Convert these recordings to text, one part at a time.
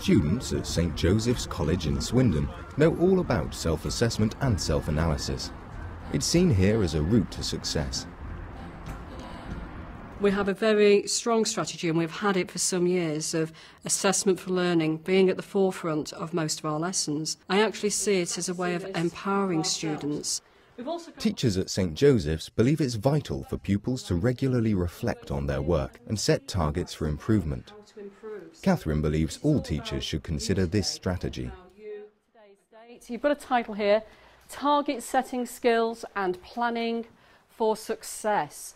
Students at St Joseph's College in Swindon know all about self-assessment and self-analysis. It's seen here as a route to success. We have a very strong strategy, and we've had it for some years, of assessment for learning being at the forefront of most of our lessons. I actually see it as a way of empowering students. Teachers at St Joseph's believe it's vital for pupils to regularly reflect on their work and set targets for improvement. Catherine believes all teachers should consider this strategy. You've got a title here, Target Setting Skills and Planning for Success.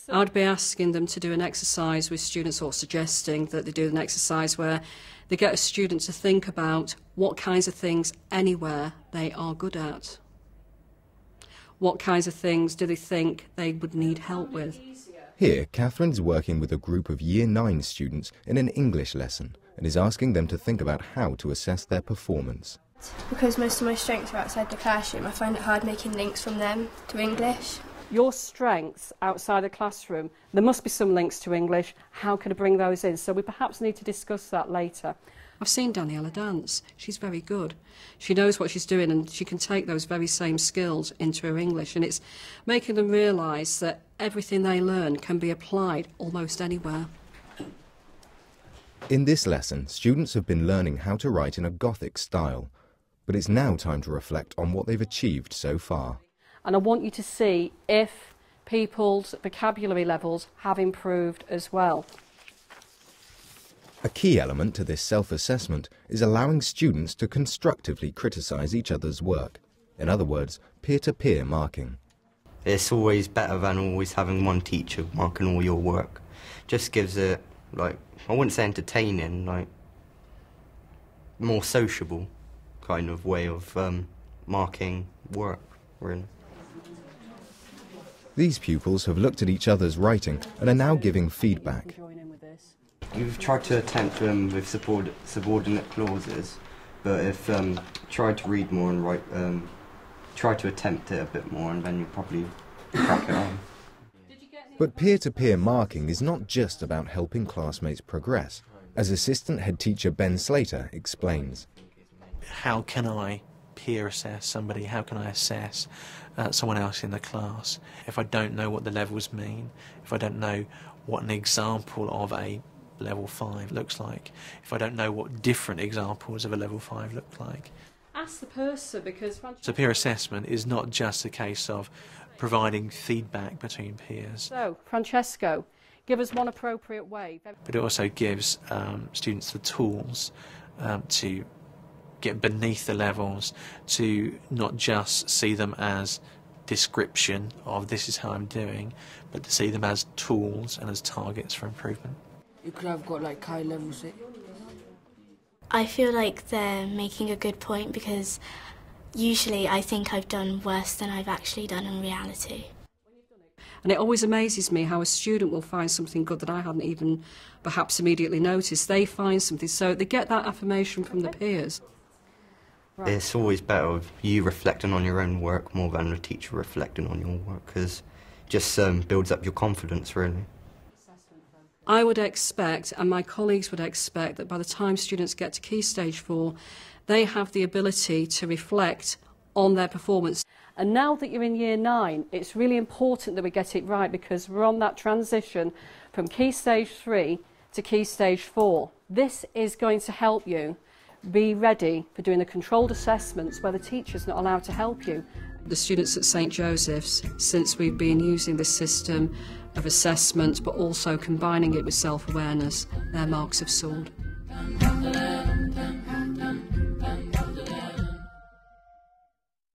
I'd be asking them to do an exercise with students, or suggesting that they do an exercise where they get a student to think about what kinds of things anywhere they are good at. What kinds of things do they think they would need help with? Here, Catherine's working with a group of Year 9 students in an English lesson and is asking them to think about how to assess their performance. Because most of my strengths are outside the classroom, I find it hard making links from them to English. Your strengths outside the classroom, there must be some links to English. How can I bring those in? So we perhaps need to discuss that later. I've seen Daniela dance. She's very good. She knows what she's doing, and she can take those very same skills into her English, and it's making them realise that everything they learn can be applied almost anywhere. In this lesson, students have been learning how to write in a Gothic style, but it's now time to reflect on what they've achieved so far. And I want you to see if people's vocabulary levels have improved as well. A key element to this self-assessment is allowing students to constructively criticise each other's work. In other words, peer-to-peer marking. It's always better than always having one teacher marking all your work. Just gives it, like, I wouldn't say entertaining, like, more sociable kind of way of marking work, really. These pupils have looked at each other's writing and are now giving feedback. You've tried to attempt with subordinate clauses, but if tried to read more and write, try to attempt it a bit more, and then you'll probably crack it on. But peer-to-peer marking is not just about helping classmates progress, as assistant head teacher Ben Slater explains. How can I peer assess somebody? How can I assess someone else in the class if I don't know what the levels mean, if I don't know what an example of a level 5 looks like, if I don't know what different examples of a level 5 look like? Ask the person, because so peer assessment is not just a case of providing feedback between peers. So, Francesco, give us one appropriate way. But it also gives students the tools to get beneath the levels, to not just see them as description of this is how I'm doing, but to see them as tools and as targets for improvement. You could have got like high levels. I feel like they're making a good point, because usually I think I've done worse than I've actually done in reality. And it always amazes me how a student will find something good that I hadn't even perhaps immediately noticed. They find something, so they get that affirmation from the peers. Right. It's always better with you reflecting on your own work more than the teacher reflecting on your work, because it just builds up your confidence, really. I would expect, and my colleagues would expect, that by the time students get to Key Stage 4, they have the ability to reflect on their performance. And now that you're in Year 9, it's really important that we get it right, because we're on that transition from Key Stage 3 to Key Stage 4. This is going to help you be ready for doing the controlled assessments where the teacher's not allowed to help you. The students at St Joseph's, since we've been using this system of assessment but also combining it with self-awareness, their marks have soared.